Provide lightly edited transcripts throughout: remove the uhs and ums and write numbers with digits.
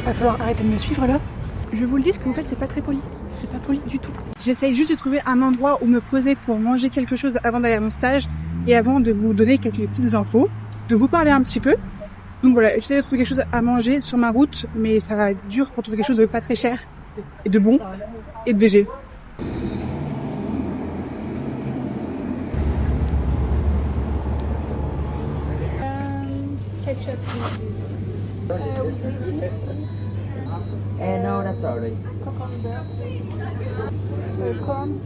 Va falloir arrêter de me suivre là. Je vous le dis, ce que vous faites, c'est pas très poli. C'est pas poli du tout. J'essaye juste de trouver un endroit où me poser pour manger quelque chose avant d'aller à mon stage et avant de vous donner quelques petites infos, de vous parler un petit peu. Donc voilà, j'essaie de trouver quelque chose à manger sur ma route, mais ça va être dur pour trouver quelque chose de pas très cher et de bon et de végé. Ketchup. No, that's alright. Cucumber. Corn.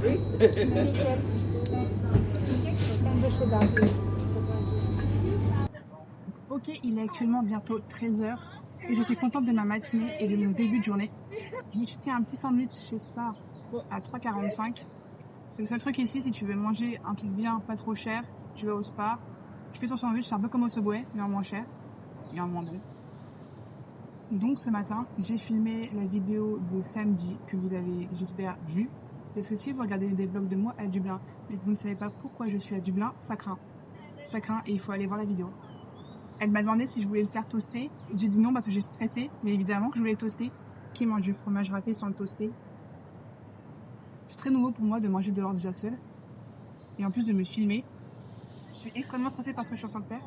Pickles. And the cheddar. Ok, il est actuellement bientôt 13h et je suis contente de ma matinée et de mon début de journée. Je me suis fait un petit sandwich chez Spar à 3,45. C'est le seul truc ici, si tu veux manger un truc bien, pas trop cher, tu vas au Spar. Tu fais ton sandwich, c'est un peu comme au Subway, mais en moins cher et en moins bon. Donc ce matin, j'ai filmé la vidéo de samedi que vous avez, j'espère, vue. Parce que si vous regardez des vlogs de moi à Dublin, mais que vous ne savez pas pourquoi je suis à Dublin, ça craint. Ça craint et il faut aller voir la vidéo. Elle m'a demandé si je voulais le faire toaster. J'ai dit non parce que j'ai stressé, mais évidemment que je voulais le toaster. Qui mange du fromage râpé sans le toaster? C'est très nouveau pour moi de manger dehors déjà seul. Et en plus de me filmer. Je suis extrêmement stressée par ce que je suis en train de faire.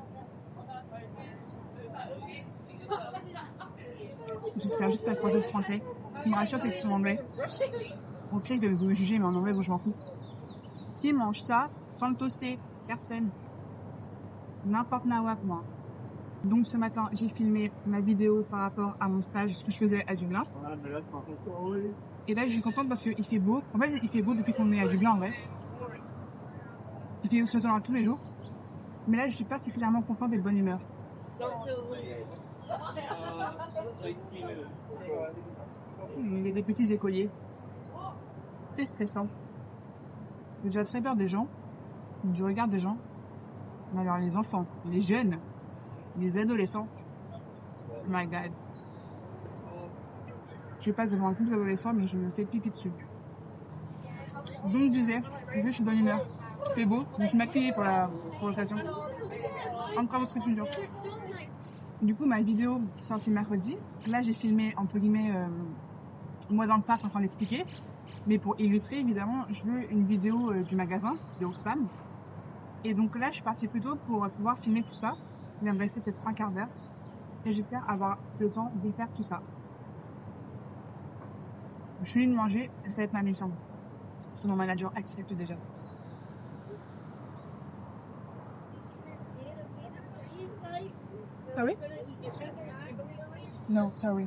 J'espère juste pas croiser le français. Ce qui me rassure, c'est qu'ils sont anglais. Au pire, ils doivent me juger, mais en anglais, bon, je m'en fous. Qui mange ça sans le toaster? Personne. N'importe nawak, moi. Donc ce matin, j'ai filmé ma vidéo par rapport à mon stage, ce que je faisais à Dublin. Et là, je suis contente parce qu'il fait beau. En fait, il fait beau depuis qu'on est à Dublin, en vrai. Il fait aussi autant tous les jours. Mais là, je suis particulièrement contente et de bonne humeur. Il y a des petits écoliers. Très stressant. J'ai déjà très peur des gens, du regard des gens. Mais alors les enfants, les jeunes, les adolescents. Oh my god. Je passe devant un couple d'adolescents, mais je me fais pipi dessus. Donc je disais, je suis de bonne humeur. Il fait beau, je me suis maquillée pour l'occasion. Encore autre étudiant. Du coup, ma vidéo sortie mercredi, là j'ai filmé entre guillemets moi dans le parc en train d'expliquer. Mais pour illustrer, évidemment, je veux une vidéo du magasin, de Oxfam. Et donc là, je suis partie plus tôt pour pouvoir filmer tout ça. Il va me rester peut-être un quart d'heure. Et j'espère avoir le temps de faire tout ça. Je suis venue de manger et ça va être ma mission. Si mon manager accepte déjà. Sorry? Non, sorry.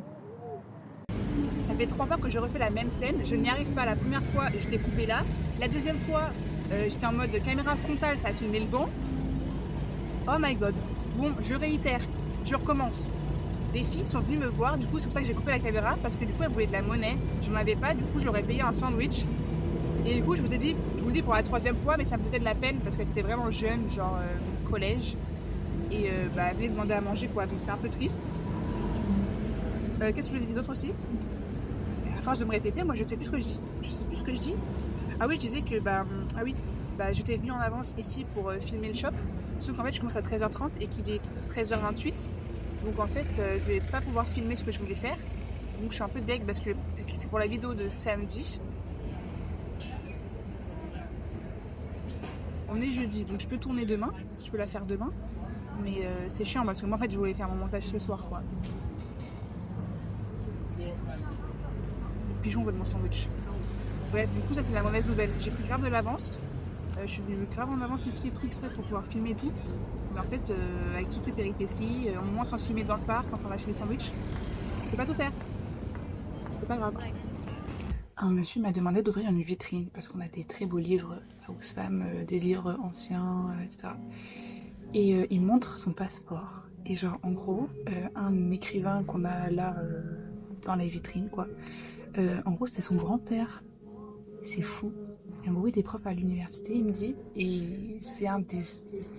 Ça fait 3 fois que je refais la même scène. Je n'y arrive pas. La première fois, je t'ai coupé là. La deuxième fois, j'étais en mode caméra frontale, ça a filmé le banc. Oh my god. Bon, je réitère. Je recommence. Des filles sont venues me voir. Du coup, c'est pour ça que j'ai coupé la caméra. Parce que du coup, elles voulaient de la monnaie. Je n'en avais pas. Du coup, je leur ai payé un sandwich. Et du coup, je vous le dis pour la 3e fois, mais ça me faisait de la peine parce qu'elles étaient vraiment jeunes, genre collège. Et elles venaient demander à manger, quoi. Donc, c'est un peu triste. Qu'est-ce que je vous ai dit d'autre aussi? À force de me répéter, moi je sais plus ce que je dis. Je sais plus ce que je dis. Ah oui, je disais que j'étais venue en avance ici pour filmer le shop. Sauf qu'en fait, je commence à 13h30 et qu'il est 13h28. Donc en fait, je vais pas pouvoir filmer ce que je voulais faire. Donc je suis un peu deg parce que c'est pour la vidéo de samedi. On est jeudi, donc je peux tourner demain. Je peux la faire demain. Mais c'est chiant parce que moi en fait, je voulais faire mon montage ce soir, quoi. Pigeon veut de mon sandwich. Bref, du coup ça c'est la mauvaise nouvelle. J'ai pris grave de l'avance. Je suis venue grave en avance ici, tout exprès pour pouvoir filmer tout. Mais en fait, avec toutes ces péripéties, on est en train de filmer dans le parc, en train d'acheter des sandwichs. Je peux pas tout faire. C'est pas grave. Un monsieur m'a demandé d'ouvrir une vitrine parce qu'on a des très beaux livres à Oxfam, des livres anciens, etc. Et il montre son passeport. Et genre en gros, un écrivain qu'on a là dans la vitrine, quoi. En gros, c'était son grand-père. C'est fou. Et en gros, il était prof à l'université, il me dit. Et c'est un des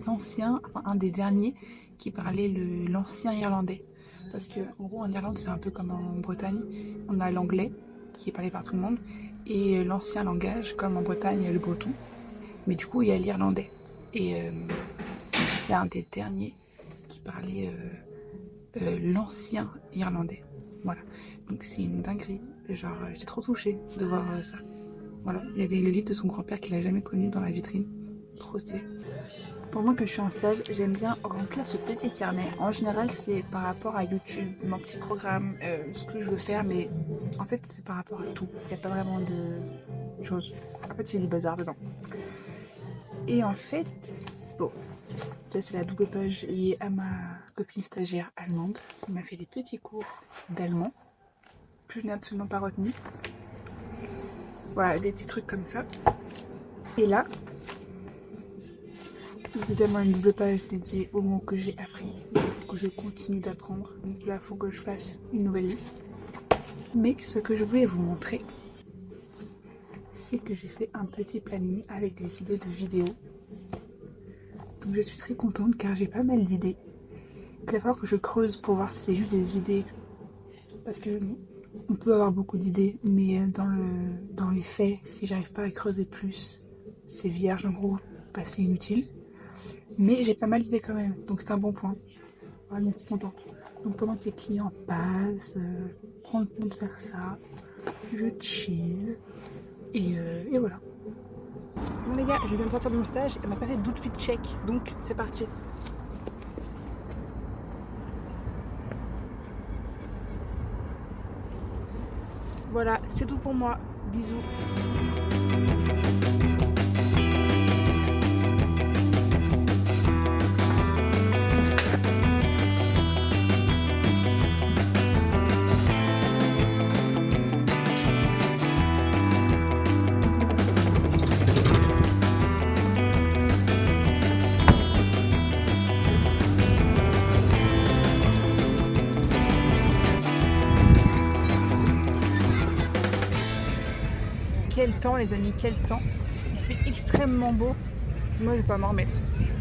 anciens, enfin un des derniers qui parlait l'ancien irlandais. Parce que en gros, en Irlande, c'est un peu comme en Bretagne. On a l'anglais, qui est parlé par tout le monde. Et l'ancien langage, comme en Bretagne, le breton. Mais du coup, il y a l'irlandais. Et c'est un des derniers qui parlait l'ancien irlandais. Voilà, donc c'est une dinguerie. Genre, j'étais trop touchée de voir ça. Voilà, il y avait le livre de son grand-père qu'il a jamais connu dans la vitrine. Trop stylé. Pendant que je suis en stage, j'aime bien remplir ce petit carnet. En général, c'est par rapport à YouTube, mon petit programme, ce que je veux faire, mais en fait, c'est par rapport à tout. Il n'y a pas vraiment de choses. En fait, c'est du bazar dedans. Et en fait, bon, là, c'est la double page liée à ma copine stagiaire allemande qui m'a fait des petits cours d'allemand que je n'ai absolument pas retenu. Voilà, des petits trucs comme ça. Et là, évidemment une double page dédiée aux mots que j'ai appris, que je continue d'apprendre. Donc là, il faut que je fasse une nouvelle liste. Mais ce que je voulais vous montrer, c'est que j'ai fait un petit planning avec des idées de vidéos. Donc je suis très contente car j'ai pas mal d'idées. Il va falloir que je creuse pour voir si c'est juste des idées. Parce que on peut avoir beaucoup d'idées, mais dans les faits, si j'arrive pas à creuser plus, c'est vierge en gros, pas c'est inutile. Mais j'ai pas mal d'idées quand même, donc c'est un bon point. Voilà, donc je suis contente. Donc pendant que les clients passent, prends le temps de faire ça, je chill, et voilà. Bon les gars, je viens de sortir de mon stage, elle m'a pas fait d'outfit check, donc c'est parti. Voilà, c'est tout pour moi. Bisous. Quel temps les amis, quel temps. Il fait extrêmement beau. Moi je vais pas m'en remettre.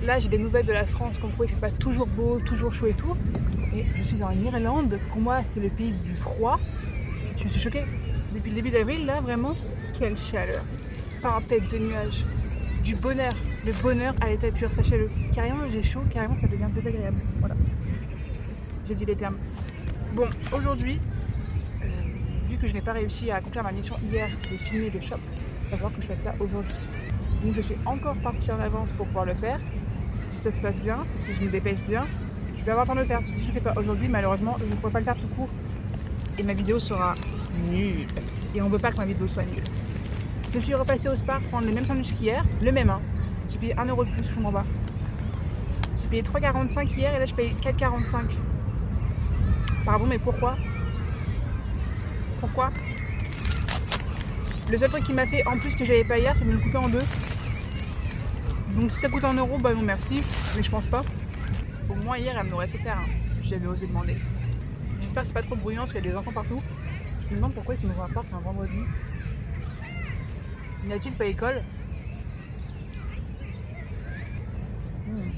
Là j'ai des nouvelles de la France comme quoi il fait pas toujours beau, toujours chaud et tout. Et je suis en Irlande, pour moi c'est le pays du froid. Je suis choquée. Depuis le début d'avril là vraiment, quelle chaleur. Pas un pet de nuages. Du bonheur. Le bonheur à l'état pur, sachez-le. Carrément j'ai chaud, carrément ça devient désagréable. Voilà. J'ai dit les termes. Bon, aujourd'hui, vu que je n'ai pas réussi à accomplir ma mission hier de filmer le shop, il va falloir que je fasse ça aujourd'hui. Donc je suis encore partie en avance pour pouvoir le faire. Si ça se passe bien, si je me dépêche bien, je vais avoir le temps de le faire. Si je ne le fais pas aujourd'hui, malheureusement, je ne pourrai pas le faire tout court. Et ma vidéo sera nulle. Et on ne veut pas que ma vidéo soit nulle. Je suis repassée au Spar prendre le même sandwich qu'hier, le même. Hein. J'ai payé 1 € de plus, je m'en bats. J'ai payé 3,45 hier et là je paye 4,45. Pardon, mais pourquoi ? Pourquoi ? Le seul truc qui m'a fait en plus que j'avais pas hier, c'est de me le couper en deux. Donc si ça coûte 1 €, bah non merci, mais je pense pas. Au moins hier, elle me l'aurait fait faire. Hein. J'avais osé demander. J'espère que c'est pas trop bruyant parce qu'il y a des enfants partout. Je me demande pourquoi ils sont dans un parc un vendredi. N'y a-t-il pas école ?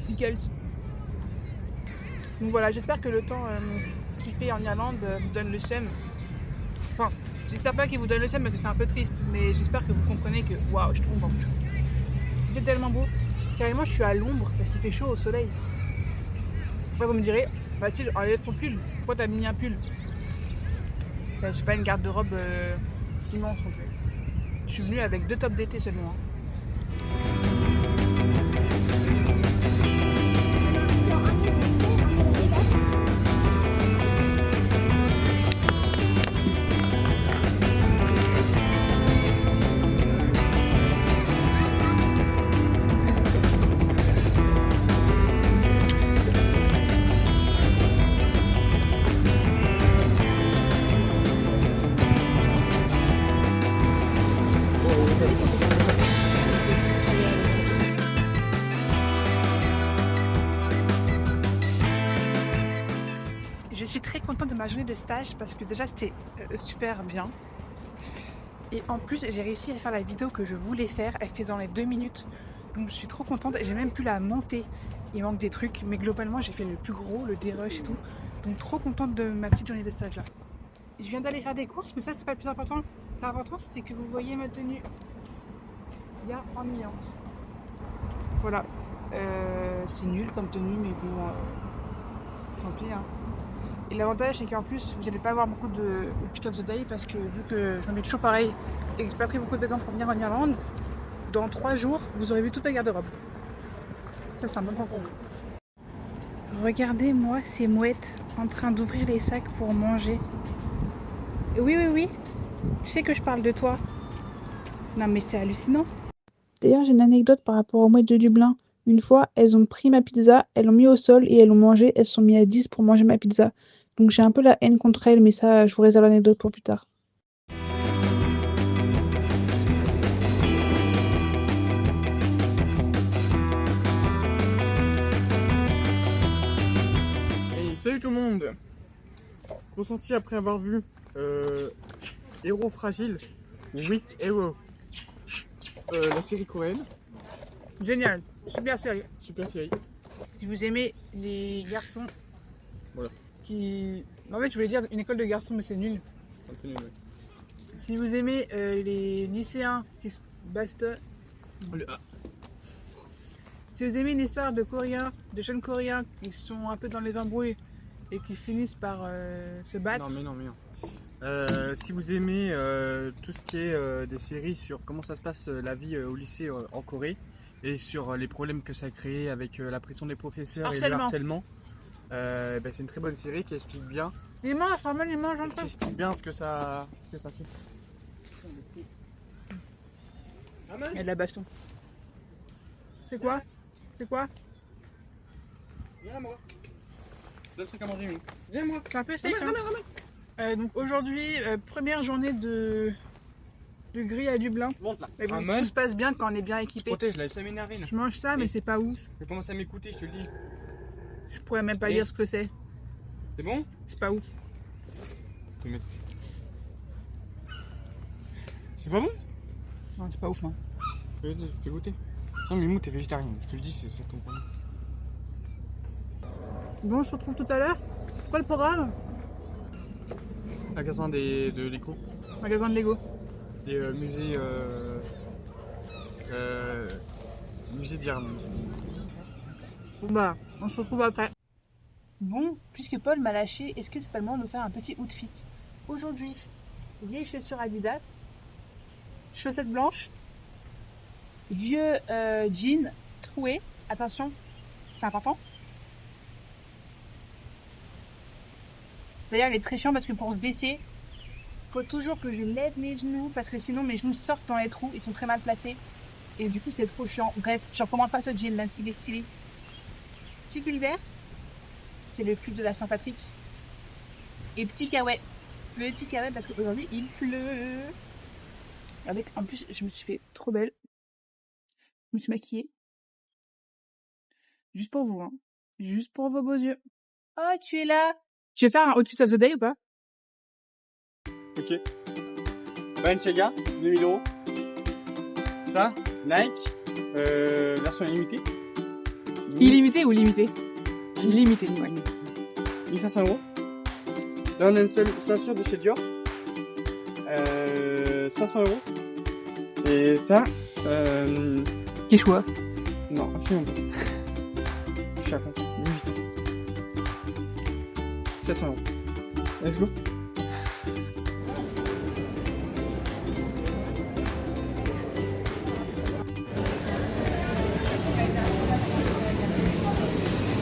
Nickel. Donc voilà, j'espère que le temps qu'il fait en Irlande vous donne le seum. Enfin, j'espère pas qu'il vous donne le seum parce que c'est un peu triste, mais j'espère que vous comprenez que waouh, je trouve bon. Il est tellement beau. Carrément, je suis à l'ombre parce qu'il fait chaud au soleil. Après, vous me direz, Mathilde, enlève ton pull. Pourquoi t'as mis un pull ? Ben, j'ai pas une garde-robe immense non plus. Je suis venue avec 2 tops d'été seulement. Je suis très contente de ma journée de stage parce que déjà c'était super bien. Et en plus j'ai réussi à faire la vidéo que je voulais faire. Elle fait dans les 2 minutes. Donc je suis trop contente. J'ai même pu la monter. Il manque des trucs. Mais globalement j'ai fait le plus gros, le dérush et tout. Donc trop contente de ma petite journée de stage là. Je viens d'aller faire des courses mais ça c'est pas le plus important. L'important c'est que vous voyez ma tenue. Bien ennuyante. Voilà. C'est nul comme tenue mais bon, tant pis hein. Et l'avantage, c'est qu'en plus, vous n'allez pas avoir beaucoup de outfit of the day parce que vu que je me mets toujours pareil et que j'ai pas pris beaucoup de vacances pour venir en Irlande, dans 3 jours, vous aurez vu toute ma garde-robe. Ça, c'est un bon point pour vous. Regardez-moi ces mouettes en train d'ouvrir les sacs pour manger. Oui, oui, oui. Tu sais que je parle de toi. Non, mais c'est hallucinant. D'ailleurs, j'ai une anecdote par rapport aux mouettes de Dublin. Une fois, elles ont pris ma pizza, elles l'ont mis au sol et elles l'ont mangé. Elles se sont mis à 10 pour manger ma pizza. Donc j'ai un peu la haine contre elles, mais ça, je vous réserve l'anecdote pour plus tard. Hey, salut tout le monde. Ressenti après avoir vu Héros Fragile, Weak Hero, la série coréenne. Génial, super série. Super série. Si vous aimez les garçons Voilà. qui... En fait, je voulais dire une école de garçons, mais c'est nul. Un peu nul, ouais. Si vous aimez les lycéens qui se bastonnent... Si vous aimez une histoire de Coréens, de jeunes Coréens qui sont un peu dans les embrouilles et qui finissent par se battre... Non. Si vous aimez tout ce qui est des séries sur comment ça se passe la vie au lycée en Corée et sur les problèmes que ça a créé avec la pression des professeurs et le harcèlement, c'est une très bonne série qui explique bien. Ils mangent, vraiment, ils mangent un peu. Qui explique bien ce que ça fait. Il y a de la baston. C'est quoi? C'est quoi? Viens à moi. Donne le truc à manger, oui. Viens à moi. C'est un peu sec. Donc aujourd'hui, première journée de grille à Dublin. Monte là. Mais bon, tout se passe bien quand on est bien équipé. Protège là, ça m'énerve. Je mange ça, mais c'est pas ouf. Fais commencer à m'écouter, je te le dis. Je pourrais même pas dire ce que c'est. C'est bon? C'est pas ouf. C'est pas bon? Non, c'est pas ouf, non. Fais goûter. Non, mais Mimou, t'es végétarien, je te le dis, c'est ton problème. Bon, on se retrouve tout à l'heure. C'est quoi le programme? Magasin de Lego. Magasin de Lego. Et musée d'Irlande. Bon bah, on se retrouve après. Bon, puisque Paul m'a lâché, est-ce que c'est pas le moment de nous faire un petit outfit? Aujourd'hui, vieilles chaussures Adidas, chaussettes blanches, vieux jean troué. Attention, c'est important. D'ailleurs, il est très chiant parce que pour se baisser, faut toujours que je lève mes genoux parce que sinon mes genoux sortent dans les trous, ils sont très mal placés. Et du coup, c'est trop chiant. Bref, je recommande pas ce jean, même s'il est stylé. Petit pull vert, c'est le pull de la Saint-Patrick. Et petit kawaii. Petit kawaii parce qu'aujourd'hui, il pleut. Regardez, en plus, je me suis fait trop belle. Je me suis maquillée. Juste pour vous, hein. Juste pour vos beaux yeux. Oh, tu es là. Tu veux faire un outfit of the day ou pas? Ok. Balenciaga, 2000 €. Ça, Nike, version limitée. Illimité ou limité? Limité, ouais. 1500 €. Là, on a une ceinture de chez Dior. 500 €. Et ça, Quel choix? non, absolument pas. Je suis à fond. Louis Vuitton. 700 €. Let's go.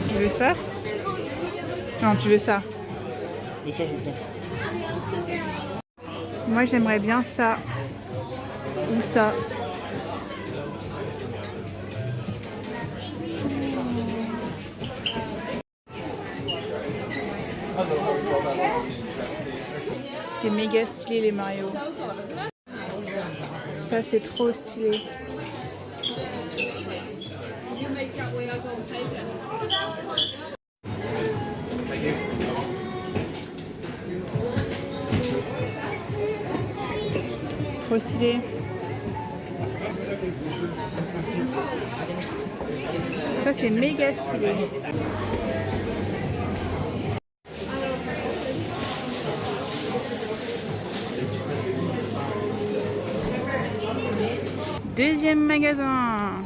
Tu veux ça? Non, tu veux ça. Bien sûr, je veux ça. Moi, j'aimerais bien ça. Ou ça. C'est méga stylé les Mario. Ça, c'est trop stylé. Trop stylé. Ça, c'est méga stylé. Deuxième magasin.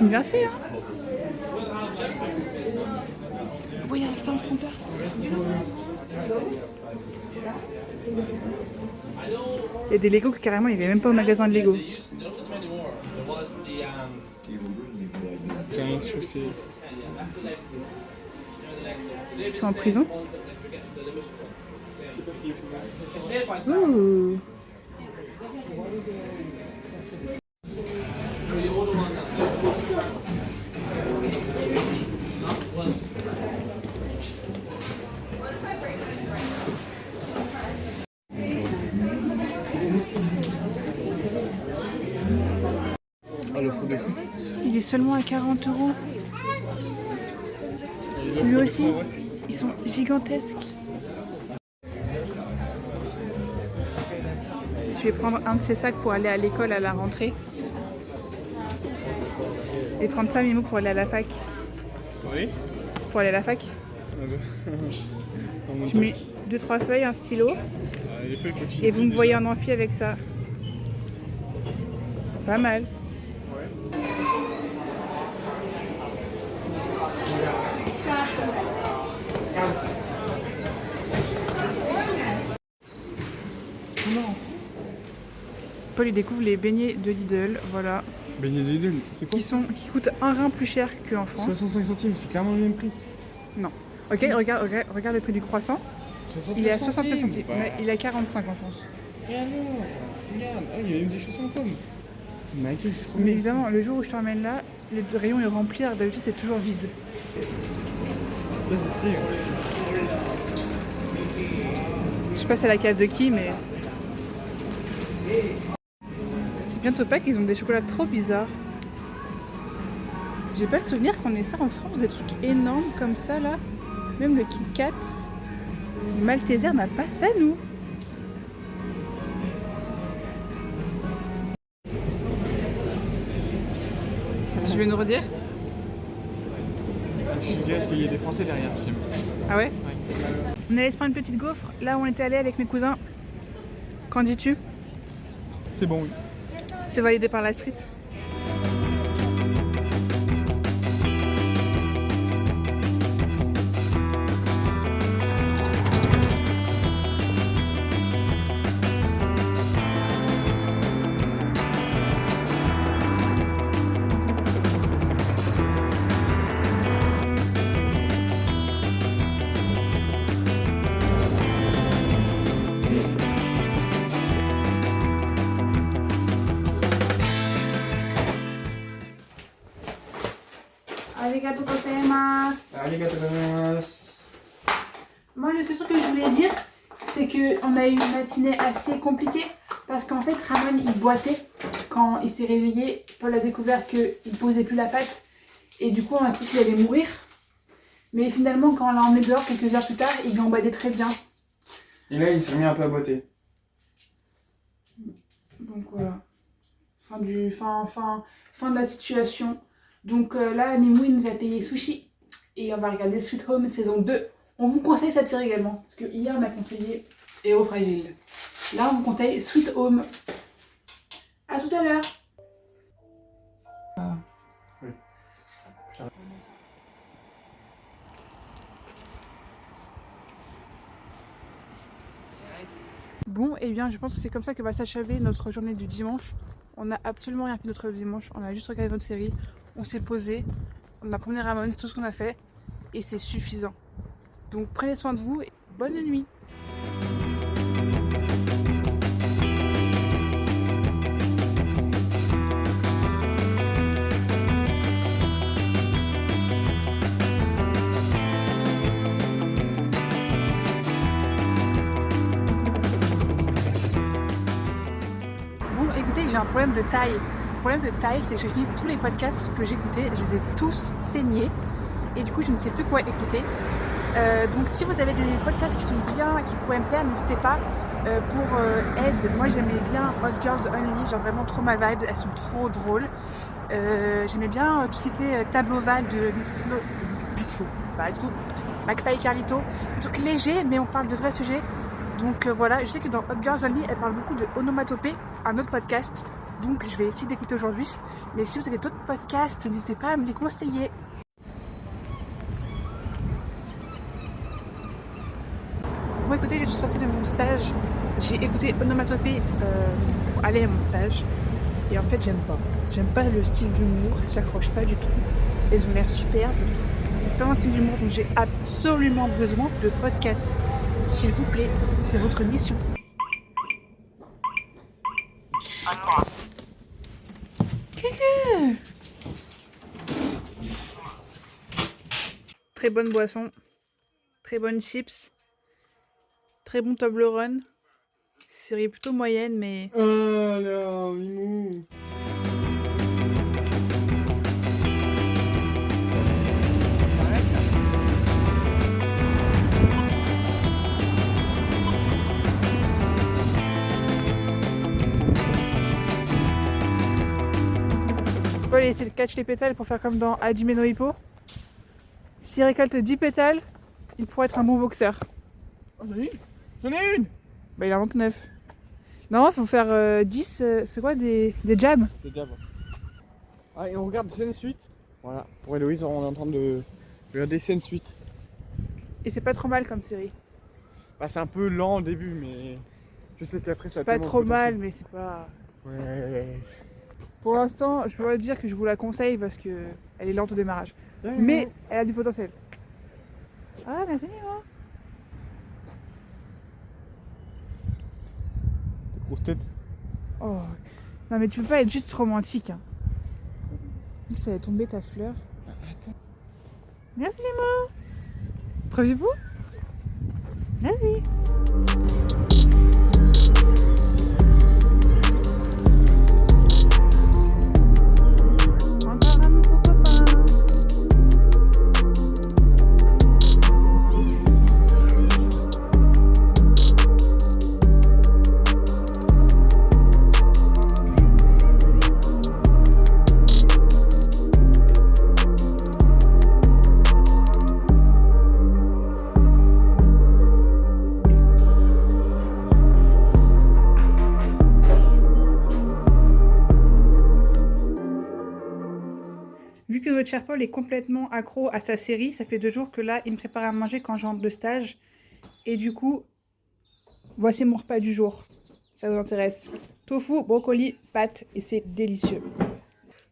sont bien faits, hein. Oui, il y a un stand trompeur. Il y a des Lego que carrément il n'y avait même pas au magasin de Lego. Ils sont en prison. Ouh. Il est seulement à 40 €. Lui aussi, ils sont gigantesques. Je vais prendre un de ces sacs pour aller à l'école à la rentrée. Et prendre ça, Mimo, pour aller à la fac. Oui. Pour aller à la fac. Je mets 2-3 feuilles, un stylo. Et vous me voyez en amphi avec ça. Pas mal. Paul il découvre les beignets de Lidl, voilà. Beignets de Lidl, c'est quoi? Qui coûtent un rein plus cher qu'en France. 65 centimes, c'est clairement le même prix. Non. Ok, regarde le prix du croissant. Il est à 69 centimes, mais il est à 45 en France. Et alors, regarde, il y a même des chaussons en pomme. Mais évidemment, le jour où je t'emmène là, le rayon est rempli, alors d'habitude c'est toujours vide. Je sais pas c'est la cave de qui, mais... C'est bientôt Pâques, ils ont des chocolats trop bizarres. J'ai pas le souvenir qu'on ait ça en France, des trucs énormes comme ça là. Même le Kit Kat. Le Malteser n'a pas ça, nous. Tu veux nous redire? Je suis gage qu'il y a des Français derrière ce film. Ah ouais? On allait se prendre une petite gaufre, là où on était allé avec mes cousins. Qu'en dis-tu? C'est bon, oui. C'est validé par la street. Arigato gozaimasu. Arigato gozaimasu. Moi, le seul truc que je voulais dire, c'est qu'on a eu une matinée assez compliquée parce qu'en fait, Ramon il boitait quand il s'est réveillé. Paul a découvert qu'il ne posait plus la patte et du coup, on a cru qu'il allait mourir. Mais finalement, quand on l'a emmené dehors quelques heures plus tard, il gambadait très bien. Et là, il s'est mis un peu à boiter. Donc voilà. Fin de la situation. Donc là, Mimou il nous a payé sushi et on va regarder Sweet Home saison 2. On vous conseille cette série également, parce que hier on a conseillé Héros Fragile. Là on vous conseille Sweet Home. A tout à l'heure. Oui. Bon, et bien je pense que c'est comme ça que va s'achever notre journée du dimanche. On n'a absolument rien fait notre dimanche, on a juste regardé notre série, on s'est posé, on a promené Ramon, c'est tout ce qu'on a fait et c'est suffisant. Donc prenez soin de vous et bonne nuit. Écoutez, j'ai un problème de taille. Le problème de taille, c'est que j'ai fini tous les podcasts que j'écoutais, je les ai tous saignés et du coup je ne sais plus quoi écouter. Donc si vous avez des podcasts qui sont bien, qui pourraient me plaire, n'hésitez pas. Pour Ed, moi j'aimais bien Hot Girls Only, genre vraiment trop ma vibe, elles sont trop drôles. J'aimais bien tout ce qui était Tableau Val de Big Flo, pas du tout, McFly et Carlito. Des trucs légers mais on parle de vrais sujets. Donc voilà, je sais que dans Hot Girls Only, elle parle beaucoup de onomatopée, un autre podcast. Donc Donc je vais essayer d'écouter aujourd'hui. Mais si vous avez d'autres podcasts, n'hésitez pas à me les conseiller. Bon écoutez, je suis sortie de mon stage. J'ai écouté Onomatopée pour aller à mon stage. Et en fait, j'aime pas. J'aime pas le style d'humour, j'accroche pas du tout. Ils ont l'air superbes. C'est pas mon style d'humour, donc j'ai absolument besoin de podcasts. S'il vous plaît, c'est votre mission. Très bonne boisson, très bonne chips, très bon Toblerone. Série plutôt moyenne, mais... Oh non, Mimou. Paul essaie de catch les pétales pour faire comme dans Hajime no Ippo. S'il récolte 10 pétales, il pourrait être un bon boxeur. Oh, j'en ai une. Bah il en manque 9. Non, il faut faire 10, c'est quoi, des jabs? Des jabs. Ah, et on regarde scène suite. Voilà, pour Héloïse, on est en train de regarder scène suite. Et c'est pas trop mal comme série. Bah, c'est un peu lent au début, mais je sais qu'après ça... C'est pas trop mal, mais c'est pas... Ouais. Pour l'instant, je peux pas dire que je vous la conseille parce que elle est lente au démarrage. Ouais. Mais elle a du potentiel. Ah, merci Mimo. Grosse tête. Oh. Non mais tu peux pas être juste romantique. Hein. Ça va tomber ta fleur. Attends. Merci Mimo. Trouvez-vous? Merci. Encore un nouveau copain. Vu que notre cher Paul est complètement accro à sa série, ça fait 2 jours que là, il me prépare à manger quand je rentre de stage. Et du coup, voici mon repas du jour. Ça vous intéresse? Tofu, brocoli, pâtes, et c'est délicieux.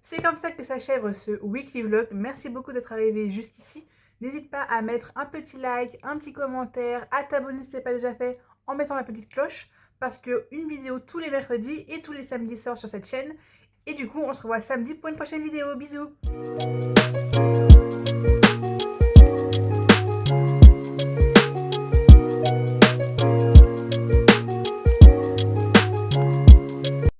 C'est comme ça que s'achève ce weekly vlog. Merci beaucoup d'être arrivé jusqu'ici. N'hésite pas à mettre un petit like, un petit commentaire, à t'abonner si ce n'est pas déjà fait en mettant la petite cloche. Parce qu'une vidéo tous les mercredis et tous les samedis sort sur cette chaîne. Et du coup, on se revoit samedi pour une prochaine vidéo. Bisous!